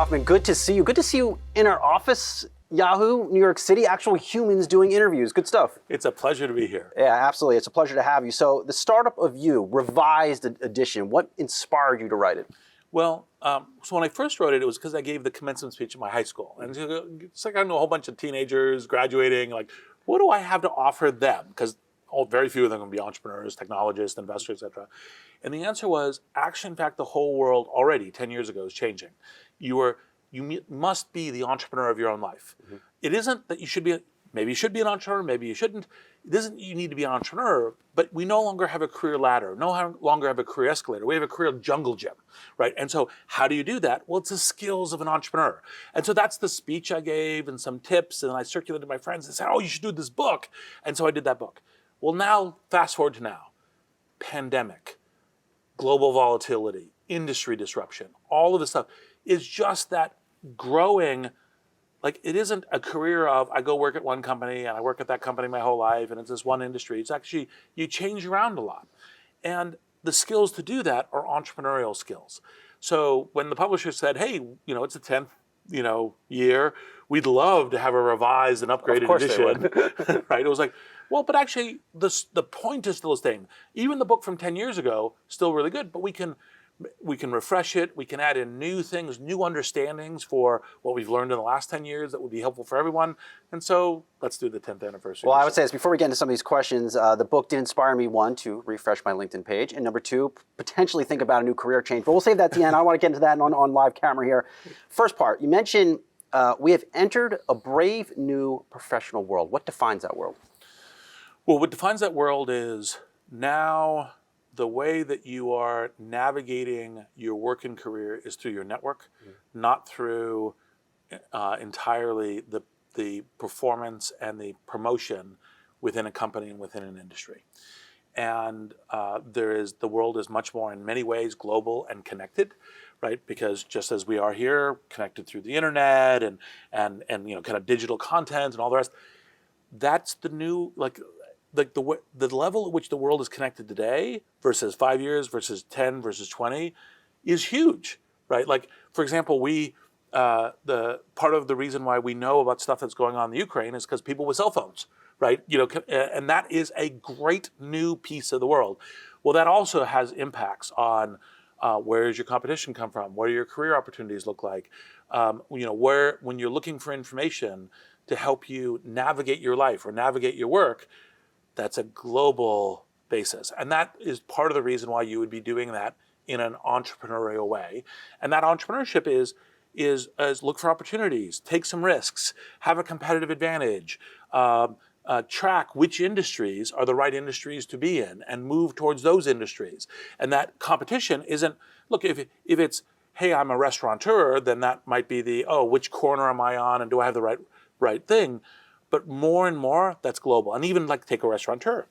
Hoffman, good to see you. Good to see you in our office, Yahoo, New York City, actual humans doing interviews. Good stuff. It's a pleasure to be here. Yeah, absolutely. It's a pleasure to have you. So the Startup of You, revised edition, what inspired you to write it? Well, so when I first wrote it, it was because I gave the commencement speech at my high school. And it's like I know a whole bunch of teenagers graduating, like, what do I have to offer them? Because very few of them are going to be entrepreneurs, technologists, investors, et cetera. And the answer was, actually, in fact, the whole world already 10 years ago is changing. You must be the entrepreneur of your own life. Mm-hmm. It isn't that you should be, maybe you should be an entrepreneur, maybe you shouldn't. It isn't you need to be an entrepreneur, but we no longer have a career ladder, no longer have a career escalator. We have a career jungle gym, right? And so how do you do that? Well, it's the skills of an entrepreneur. And so that's the speech I gave and some tips, and I circulated to my friends and said, oh, you should do this book. And so I did that book. Well, now, fast forward to now, pandemic, global volatility, industry disruption, all of this stuff is just that growing. Like, it isn't a career of I go work at one company and I work at that company my whole life and it's this one industry. It's actually, you change around a lot. And the skills to do that are entrepreneurial skills. So when the publisher said, hey, it's the 10th, year, we'd love to have a revised and upgraded edition, right? It was like, well, but actually the point is still the same. Even the book from 10 years ago, still really good, but we can refresh it. We can add in new things, new understandings for what we've learned in the last 10 years that would be helpful for everyone. And so let's do the 10th anniversary. Well, I would say this, before we get into some of these questions, the book did inspire me, one, to refresh my LinkedIn page, and number two, potentially think about a new career change. But we'll save that at the end. I want to get into that on live camera here. First part, you mentioned we have entered a brave new professional world. What defines that world? Well, what defines that world is now the way that you are navigating your work and career is through your network, not through entirely the performance and the promotion within a company and within an industry. And the world is much more in many ways global and connected, right? Because just as we are here, connected through the internet and kind of digital content and all the rest, that's the new, the level at which the world is connected today versus 5 years versus 10 versus 20 is huge, right? Like, for example, the part of the reason why we know about stuff that's going on in the Ukraine is because people with cell phones, right? And that is a great new piece of the world. Well, that also has impacts on where does your competition come from? What do your career opportunities look like? When you're looking for information to help you navigate your life or navigate your work, that's a global basis. And that is part of the reason why you would be doing that in an entrepreneurial way. And that entrepreneurship is look for opportunities, take some risks, have a competitive advantage, track which industries are the right industries to be in and move towards those industries. And that competition isn't, look, if it's, hey, I'm a restaurateur, then that might be which corner am I on and do I have the right thing? But more and more, that's global. And even take a restaurateur.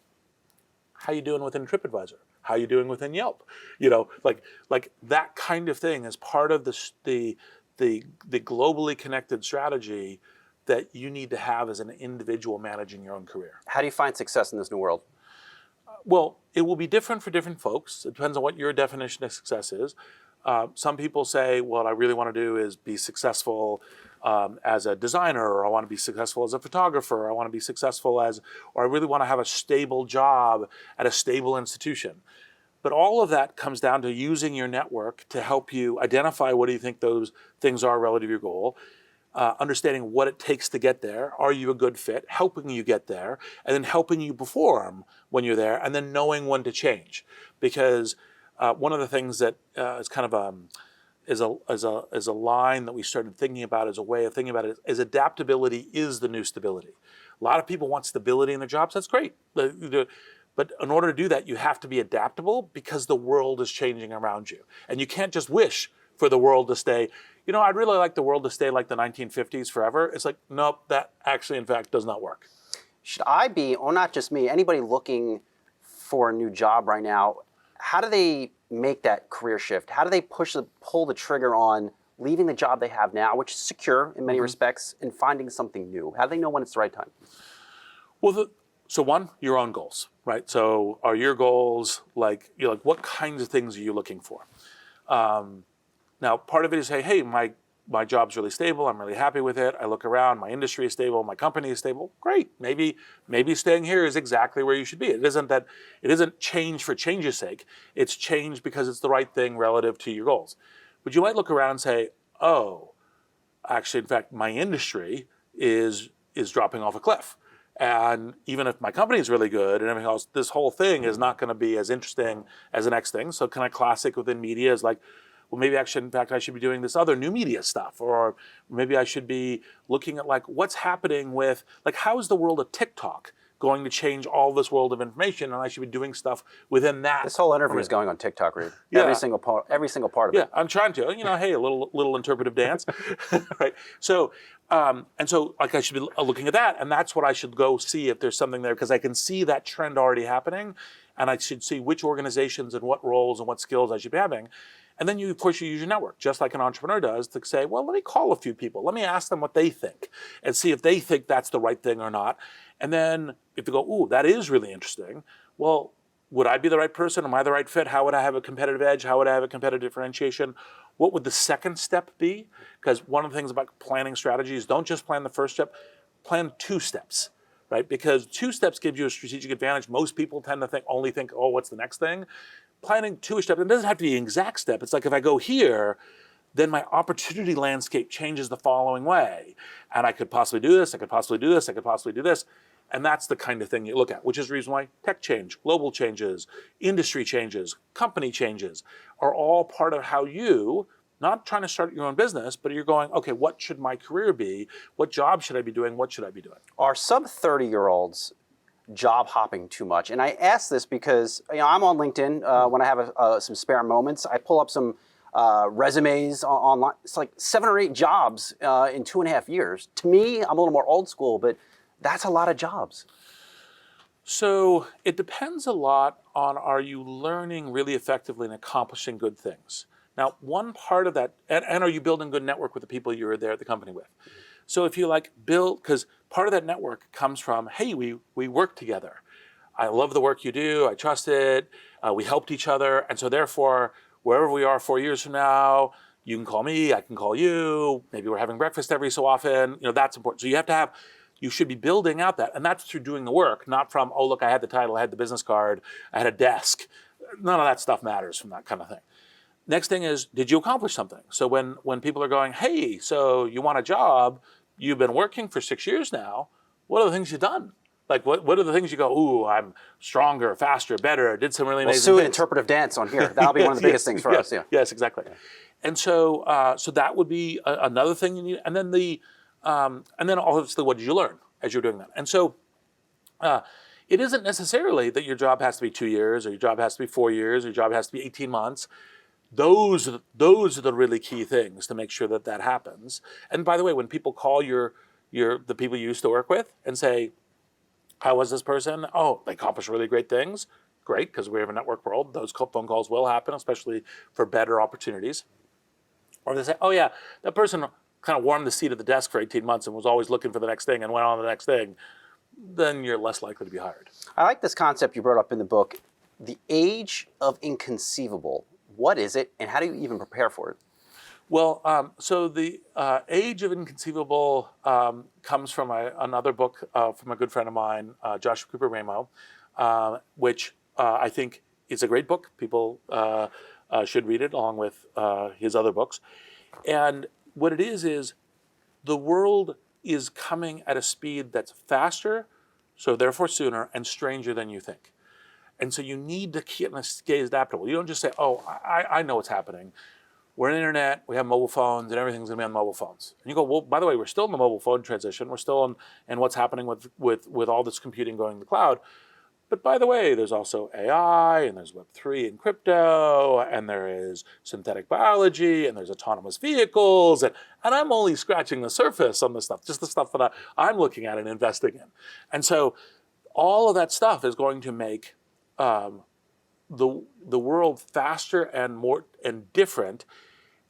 How you doing within TripAdvisor? How you doing within Yelp? Like that kind of thing is part of the globally connected strategy that you need to have as an individual managing your own career. How do you find success in this new world? Well, it will be different for different folks. It depends on what your definition of success is. Some people say, what I really want to do is be successful as a designer, or I want to be successful as a photographer, or I want to be successful or I really want to have a stable job at a stable institution. But all of that comes down to using your network to help you identify what do you think those things are relative to your goal, understanding what it takes to get there, are you a good fit, helping you get there, and then helping you perform when you're there, and then knowing when to change. Because one of the things that is kind of is a line that we started thinking about as a way of thinking about it is adaptability is the new stability. A lot of people want stability in their jobs. That's great. But in order to do that, you have to be adaptable because the world is changing around you. And you can't just wish for the world to stay, I'd really like the world to stay like the 1950s forever. It's like, nope, that actually, in fact, does not work. Should I be, or not just me, anybody looking for a new job right now, how do they make that career shift? How do they pull the trigger on leaving the job they have now, which is secure in many respects, and finding something new? How do they know when it's the right time? Well, so one, your own goals, right? So are your goals what kinds of things are you looking for? Now, part of it is, hey, my my job's really stable. I'm really happy with it. I look around. My industry is stable. My company is stable. Great. Maybe staying here is exactly where you should be. It isn't change for change's sake. It's change because it's the right thing relative to your goals. But you might look around and say, oh, actually, in fact, my industry is dropping off a cliff. And even if my company is really good and everything else, this whole thing is not going to be as interesting as the next thing. So kind of classic within media is like, well, maybe I should be doing this other new media stuff, or maybe I should be looking at like what's happening with, like, how is the world of TikTok going to change all this world of information, and I should be doing stuff within that. This whole interview is going on TikTok, Reid. Yeah. Every single part of it. Yeah, I'm trying to. Hey, a little interpretive dance, right? So, and so, like, I should be looking at that, and that's what I should go see if there's something there, because I can see that trend already happening, and I should see which organizations and what roles and what skills I should be having. And then you, of course, you use your network, just like an entrepreneur does, to say, well, let me call a few people. Let me ask them what they think and see if they think that's the right thing or not. And then if they go, ooh, that is really interesting, well, would I be the right person? Am I the right fit? How would I have a competitive edge? How would I have a competitive differentiation? What would the second step be? Because one of the things about planning strategies, don't just plan the first step, plan 2 steps, right? Because 2 steps gives you a strategic advantage. Most people tend to only think, oh, what's the next thing? Planning 2 steps, it doesn't have to be an exact step. It's like if I go here, then my opportunity landscape changes the following way. And I could possibly do this, I could possibly do this, I could possibly do this. And that's the kind of thing you look at, which is the reason why tech change, global changes, industry changes, company changes are all part of how you, not trying to start your own business, but you're going, okay, what should my career be? What job should I be doing? What should I be doing? Are sub-30-year-olds job hopping too much? And I ask this because I'm on LinkedIn when I have some spare moments. I pull up some resumes online. It's like 7 or 8 jobs in 2.5 years. To me, I'm a little more old school, but that's a lot of jobs. So it depends a lot on, are you learning really effectively and accomplishing good things? Now, one part of that, and are you building good network with the people you're there at the company with? So if you build, because part of that network comes from, hey, we work together. I love the work you do. I trust it. We helped each other. And so therefore, wherever we are 4 years from now, you can call me, I can call you. Maybe we're having breakfast every so often. That's important. So you should be building out that. And that's through doing the work, not from, oh, look, I had the title, I had the business card, I had a desk. None of that stuff matters from that kind of thing. Next thing is, did you accomplish something? So when people are going, hey, so you want a job, you've been working for 6 years now, what are the things you've done? Like, what are the things you go, ooh, I'm stronger, faster, better, did some really amazing things. Interpretive dance on here. That'll be one of the biggest things for us. Yeah. Yes, exactly. Yeah. And so so that would be another thing you need. And then obviously, what did you learn as you're doing that? And so it isn't necessarily that your job has to be 2 years, or your job has to be 4 years, or your job has to be 18 months. Those are the really key things to make sure that happens. And by the way, when people call the people you used to work with and say, how was this person? Oh, they accomplished really great things. Great, because we have a network world. Those phone calls will happen, especially for better opportunities. Or they say, oh yeah, that person kind of warmed the seat at the desk for 18 months and was always looking for the next thing and went on to the next thing. Then you're less likely to be hired. I like this concept you brought up in the book, the age of inconceivable. What is it, and how do you even prepare for it? Well, so the age of inconceivable comes from another book from a good friend of mine, Joshua Cooper Ramo, which I think is a great book. People should read it along with his other books. And what it is the world is coming at a speed that's faster, so therefore sooner, and stranger than you think. And so you need to stay adaptable. You don't just say, oh, I know what's happening. We're on the internet, we have mobile phones, and everything's going to be on mobile phones. And you go, well, by the way, we're still in the mobile phone transition. We're still in what's happening with all this computing going to the cloud. But by the way, there's also AI, and there's Web3 and crypto, and there is synthetic biology, and there's autonomous vehicles. And I'm only scratching the surface on this stuff, just the stuff that I'm looking at and investing in. And so all of that stuff is going to make the world faster and more and different.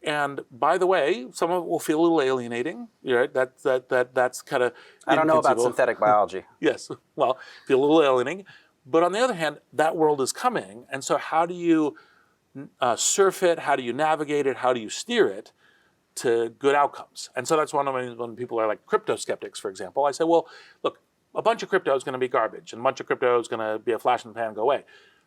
And by the way, some of it will feel a little alienating. Right? That's kind of. I don't know about synthetic biology. Yes, well, feel a little alienating. But on the other hand, that world is coming, and so how do you surf it? How do you navigate it? How do you steer it? to good outcomes. And so that's one of when people are like crypto skeptics, for example. I say, well, look, a bunch of crypto is going to be garbage, and a bunch of crypto is going to be a flash in the pan and go away.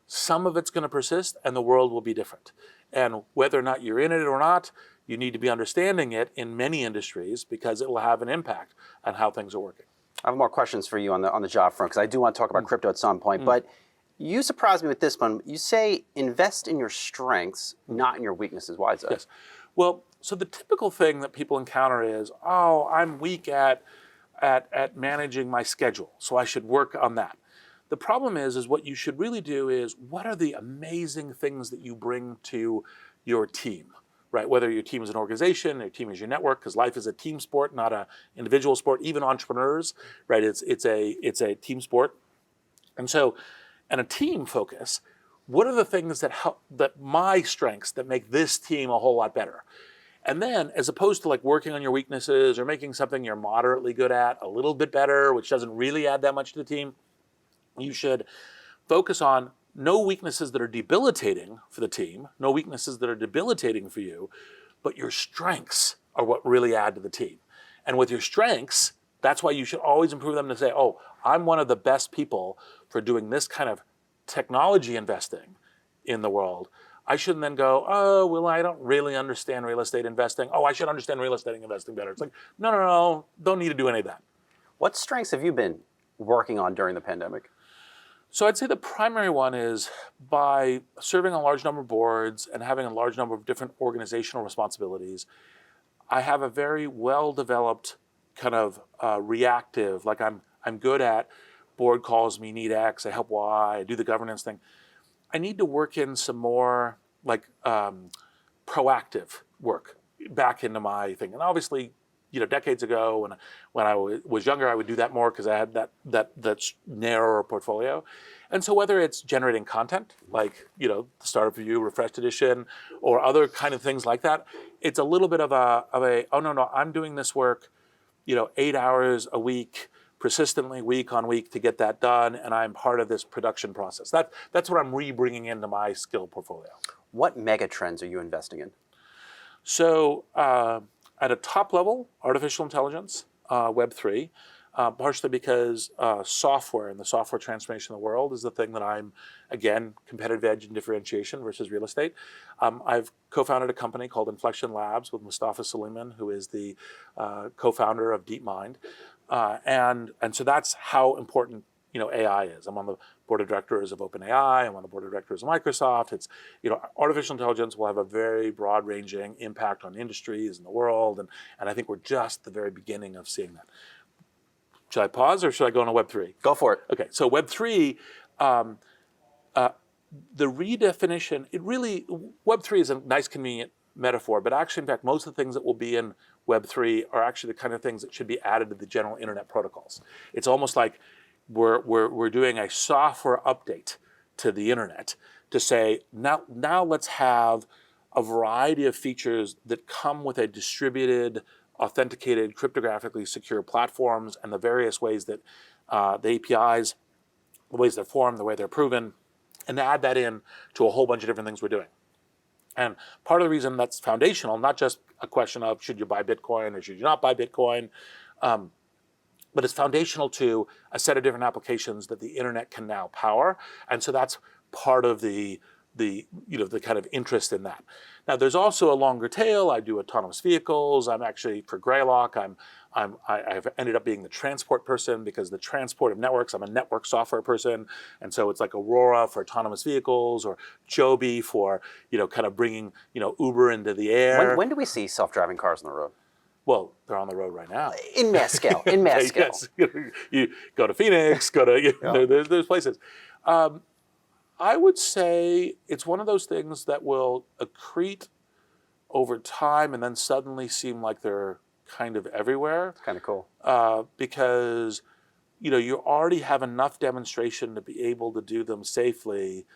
Some of it's going to persist, and the world will be different. And whether or not you're in it or not, you need to be understanding it in many industries because it will have an impact on how things are working. I have more questions for you on the job front because I do want to talk about crypto at some point. But you surprised me with this one. You say invest in your strengths, not in your weaknesses. Why is that? Yes. Well, so the typical thing that people encounter is, oh, I'm weak at managing my schedule, so I should work on that. The problem is what you should really do is, what are the amazing things that you bring to your team, right? Whether your team is an organization, your team is your network, because life is a team sport, not an individual sport. Even entrepreneurs, right? It's a team sport, and a team focus. What are the things that help, that my strengths that make this team a whole lot better? And then, as opposed to like working on your weaknesses or making something you're moderately good at a little bit better, which doesn't really add that much to the team, you should focus on no weaknesses that are debilitating for the team, no weaknesses that are debilitating for you, but your strengths are what really add to the team. And with your strengths, that's why you should always improve them to say, oh, I'm one of the best people for doing this kind of technology investing in the world. I shouldn't then go, oh, well, I don't really understand real estate investing. Oh, I should understand real estate investing better. It's like, no, don't need to do any of that. What strengths have you been working on during the pandemic? So I'd say the primary one is by serving on a large number of boards and having a large number of different organizational responsibilities, I have a very well-developed kind of reactive, like I'm good at board calls me, need X, I help Y, I do the governance thing. I need to work in some more like proactive work back into my thing. And obviously, decades ago when I was younger, I would do that more because I had that narrower portfolio. And so whether it's generating content, like the Startup Review, Refreshed Edition, or other kind of things like that, it's a little bit of a oh no, I'm doing this work, 8 hours a week, persistently week on week to get that done, and I'm part of this production process. That's what I'm bringing into my skill portfolio. What megatrends are you investing in? So at a top level, artificial intelligence, Web3, partially because software and the software transformation of the world is the thing that I'm, again, competitive edge and differentiation versus real estate. I've co-founded a company called Inflection Labs with Mustafa Suleiman, who is the co-founder of DeepMind. And so that's how important AI is. I'm on the board of directors of OpenAI. I'm on the board of directors of Microsoft. It's artificial intelligence will have a very broad-ranging impact on industries in the world, and I think we're just the very beginning of seeing that. Should I pause or should I go on to Web3? Go for it. Okay, so Web3, the redefinition. Web3 is a nice, convenient metaphor, but actually, in fact, most of the things that will be in Web3 are actually the kind of things that should be added to the general internet protocols. It's almost like we're doing a software update to the internet to say, now let's have a variety of features that come with a distributed, authenticated, cryptographically secure platforms and the various ways that the APIs, the ways they're formed, the way they're proven, and add that in to a whole bunch of different things we're doing. And part of the reason that's foundational, not just a question of should you buy Bitcoin or should you not buy Bitcoin, but it's foundational to a set of different applications that the internet can now power. And so that's part of the kind of interest in that. Now, there's also a longer tail. I do autonomous vehicles. I'm actually, for Greylock, I've ended up being the transport person because the transport of networks, I'm a network software person. And so it's like Aurora for autonomous vehicles or Joby for, kind of bringing, Uber into the air. When do we see self-driving cars on the road? Well, they're on the road right now. In mass scale, Yes. You go to Phoenix, there's places. I would say it's one of those things that will accrete over time and then suddenly seem like they're kind of everywhere. It's kind of cool. Because, you already have enough demonstration to be able to do them safely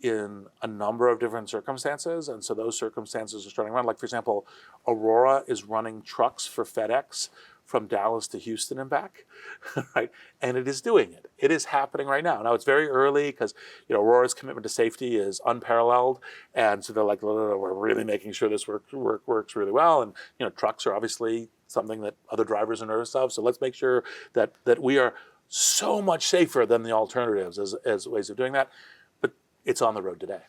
in a number of different circumstances. And so those circumstances are starting around. Like, for example, Aurora is running trucks for FedEx from Dallas to Houston and back, right? And it is doing it. It is happening right now. Now it's very early because Aurora's commitment to safety is unparalleled, and so they're like, we're really making sure this works really well. And trucks are obviously something that other drivers are nervous of. So let's make sure that we are so much safer than the alternatives as ways of doing that. But it's on the road today.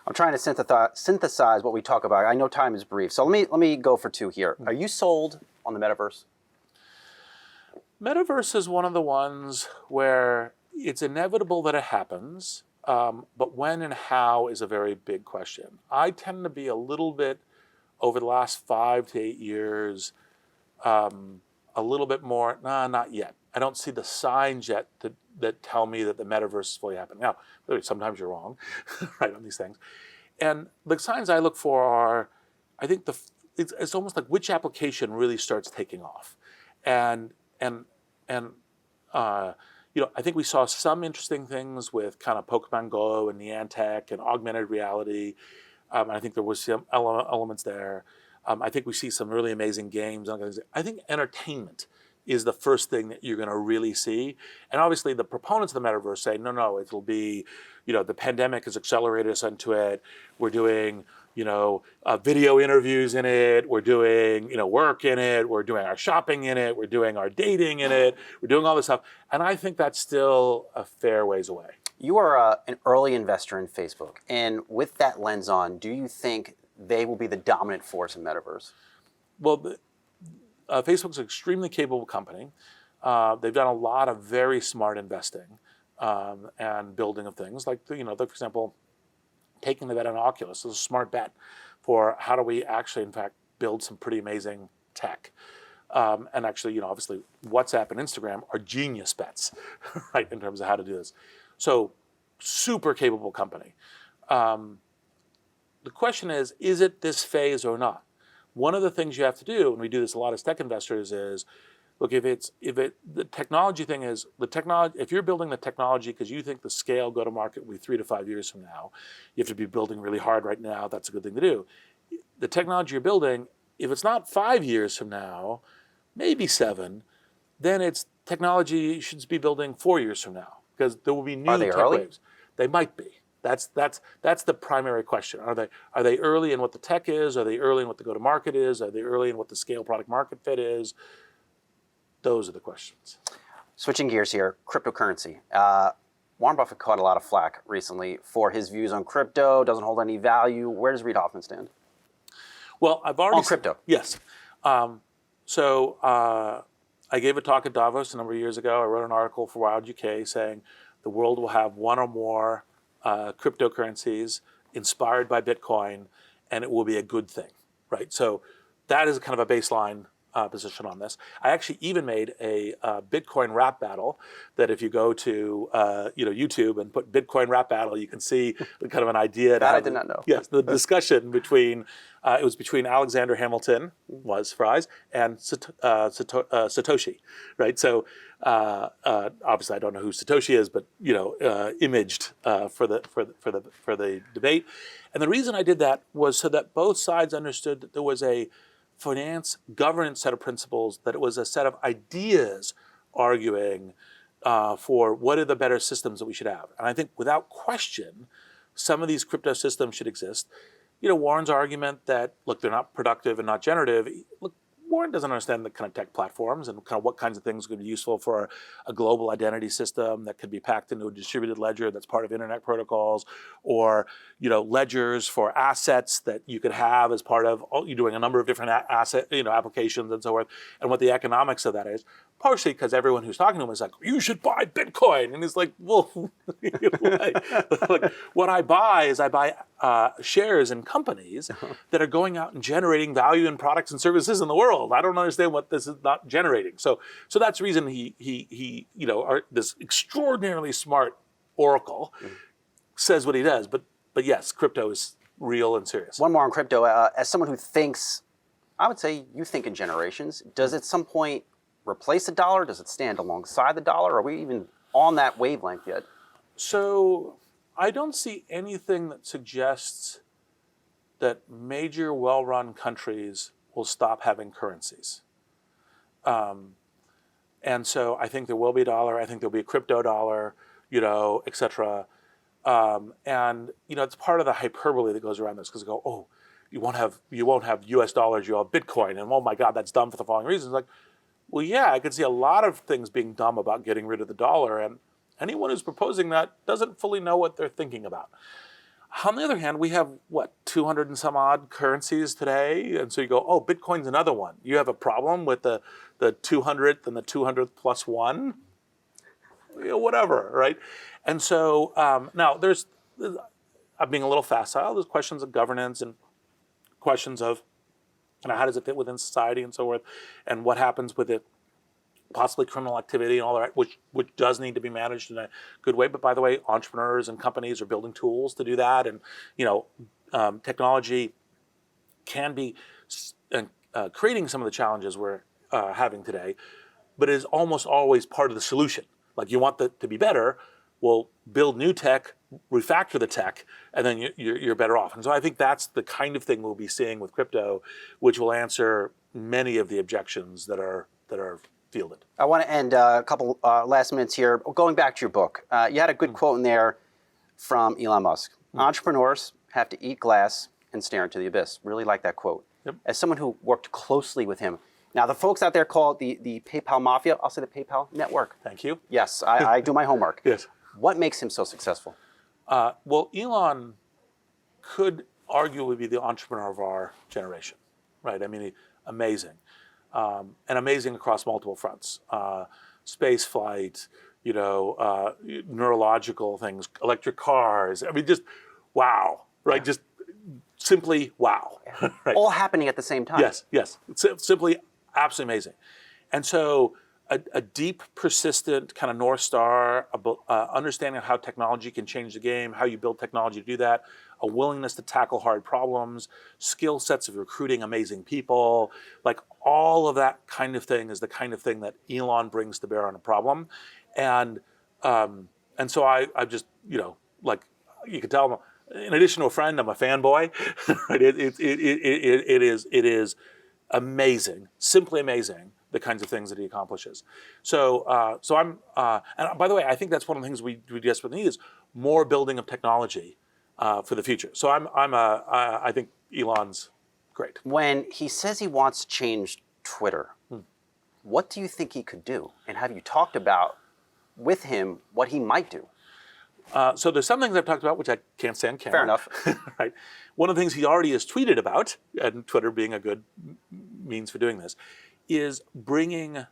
I'm trying to synthesize what we talk about. I know time is brief, so let me go for two here. Are you sold on the metaverse? Metaverse is one of the ones where it's inevitable that it happens, but when and how is a very big question. I tend to be a little bit, over the last 5 to 8 years, a little bit more, not yet. I don't see the signs yet that tell me that the metaverse is fully happening. Now, sometimes you're wrong, right, on these things. And the signs I look for are, I think it's almost like which application really starts taking off. And I think we saw some interesting things with kind of Pokemon Go and Niantic and augmented reality. And I think there was some elements there. I think we see some really amazing games. I think entertainment is the first thing that you're going to really see. And obviously the proponents of the metaverse say, no, it'll be, the pandemic has accelerated us into it. We're doing, video interviews in it. We're doing, work in it. We're doing our shopping in it. We're doing our dating in it. We're doing all this stuff. And I think that's still a fair ways away. You are an early investor in Facebook. And with that lens on, do you think they will be the dominant force in metaverse? Well, Facebook's an extremely capable company. They've done a lot of very smart investing and building of things. Like, for example, taking the bet on Oculus is a smart bet for how do we actually, in fact, build some pretty amazing tech. And actually, obviously, WhatsApp and Instagram are genius bets, right, in terms of how to do this. So, super capable company. The question is it this phase or not? One of the things you have to do, and we do this a lot as tech investors, is look, the technology thing is if you're building the technology because you think the scale go to market will be 3 to 5 years from now, you have to be building really hard right now. That's a good thing to do. The technology you're building, if it's not 5 years from now, maybe 7, then it's technology you should be building 4 years from now because there will be new tech waves. They might be. That's the primary question. Are they early in what the tech is? Are they early in what the go-to-market is? Are they early in what the scale product market fit is? Those are the questions. Switching gears here, cryptocurrency. Warren Buffett caught a lot of flack recently for his views on crypto, doesn't hold any value. Where does Reid Hoffman stand? Well, I've already... On crypto. Yes. So I gave a talk at Davos a number of years ago. I wrote an article for Wired UK saying the world will have one or more cryptocurrencies inspired by Bitcoin, and it will be a good thing, right? So that is kind of a baseline position on this. I actually even made a Bitcoin rap battle that if you go to YouTube and put Bitcoin rap battle, you can see kind of an idea. That I did not know. Yes, the discussion between it was between Alexander Hamilton, was Fries, and Satoshi, right? So obviously I don't know who Satoshi is, but imaged for the debate. And the reason I did that was so that both sides understood that there was a finance governance set of principles, that it was a set of ideas arguing for what are the better systems that we should have. And I think without question, some of these crypto systems should exist. Warren's argument that, look, they're not productive and not generative. Look, Warren doesn't understand the kind of tech platforms and kind of what kinds of things could be useful for a global identity system that could be packed into a distributed ledger that's part of internet protocols, or ledgers for assets that you could have as part of you doing a number of different asset applications and so forth, and what the economics of that is. Partially because everyone who's talking to him is like, you should buy Bitcoin, and he's like, well, like, what I buy is shares in companies that are going out and generating value in products and services in the world. I don't understand what this is not generating. So that's the reason he this extraordinarily smart oracle says what he does. But yes, crypto is real and serious. One more on crypto. As someone who thinks, I would say you think in generations, does at some point replace the dollar? Does it stand alongside the dollar? Are we even on that wavelength yet? So I don't see anything that suggests that major well-run countries will stop having currencies. And so I think there will be a dollar. I think there'll be a crypto dollar, et cetera. And it's part of the hyperbole that goes around this, because they go, oh, you won't have U.S. dollars, you'll have Bitcoin, and oh my God, that's dumb for the following reasons. Like, well, yeah, I could see a lot of things being dumb about getting rid of the dollar, and anyone who's proposing that doesn't fully know what they're thinking about. On the other hand, we have, 200 and some odd currencies today, and so you go, oh, Bitcoin's another one. You have a problem with the 200th and the 200th plus one? Whatever, right? And so now I'm being a little facile. There's questions of governance and questions of how does it fit within society and so forth, and what happens with it, possibly criminal activity and all that, which does need to be managed in a good way. But by the way, entrepreneurs and companies are building tools to do that, and technology can be creating some of the challenges we're having today, but it is almost always part of the solution. Like, you want to be better, well, build new tech, refactor the tech, and then you're better off. And so I think that's the kind of thing we'll be seeing with crypto, which will answer many of the objections that are fielded. I want to end a couple last minutes here. Going back to your book, you had a good quote in there from Elon Musk. Entrepreneurs have to eat glass and stare into the abyss. Really like that quote. Yep. As someone who worked closely with him. Now, the folks out there call it the PayPal Mafia. I'll say the PayPal Network. Thank you. Yes, I do my homework. Yes. What makes him so successful? Well, Elon could arguably be the entrepreneur of our generation, right? I mean, amazing. And amazing across multiple fronts. Space flight, neurological things, electric cars. I mean, just wow, right? Just simply wow. Right? All happening at the same time. Yes. Simply absolutely amazing. And so a deep, persistent kind of North Star, understanding of how technology can change the game, how you build technology to do that, a willingness to tackle hard problems, skill sets of recruiting amazing people, like all of that kind of thing is the kind of thing that Elon brings to bear on a problem. And so I just, like you can tell, in addition to a friend, I'm a fanboy. Right? It is amazing, simply amazing, the kinds of things that he accomplishes. So I'm, and by the way, I think that's one of the things we desperately need is more building of technology for the future. So I think Elon's great. When he says he wants to change Twitter, what do you think he could do? And have you talked about with him what he might do? So there's some things I've talked about which I can't say on camera. Fair enough. Right. One of the things he already has tweeted about, and Twitter being a good means for doing this, is bringing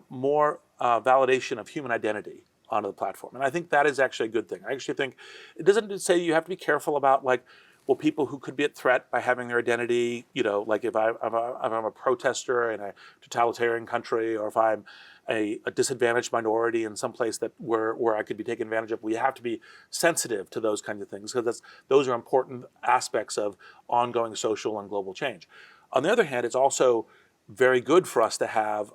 more validation of human identity onto the platform. And I think that is actually a good thing. I actually think it doesn't say you have to be careful about people who could be at threat by having their identity, like if I'm a protester in a totalitarian country, or if I'm a disadvantaged minority in some place where I could be taken advantage of. We have to be sensitive to those kinds of things, because those are important aspects of ongoing social and global change. On the other hand, it's also very good for us to have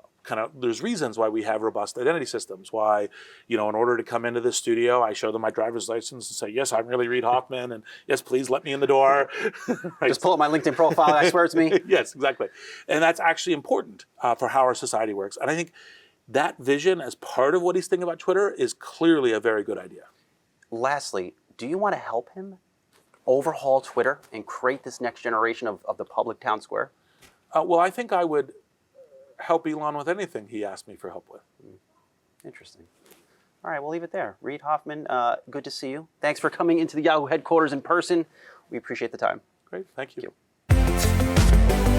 there's reasons why we have robust identity systems, why, in order to come into this studio, I show them my driver's license and say, yes, I'm really Reid Hoffman, and yes, please let me in the door. Right? Just pull up my LinkedIn profile, I swear it's me. Yes, exactly. And that's actually important for how our society works. And I think that vision as part of what he's thinking about Twitter is clearly a very good idea. Lastly, do you want to help him overhaul Twitter and create this next generation of the public town square? Well, I think I would help Elon with anything he asked me for help with. Interesting. All right, we'll leave it there. Reid Hoffman, good to see you. Thanks for coming into the Yahoo headquarters in person. We appreciate the time. Great, thank you. Thank you.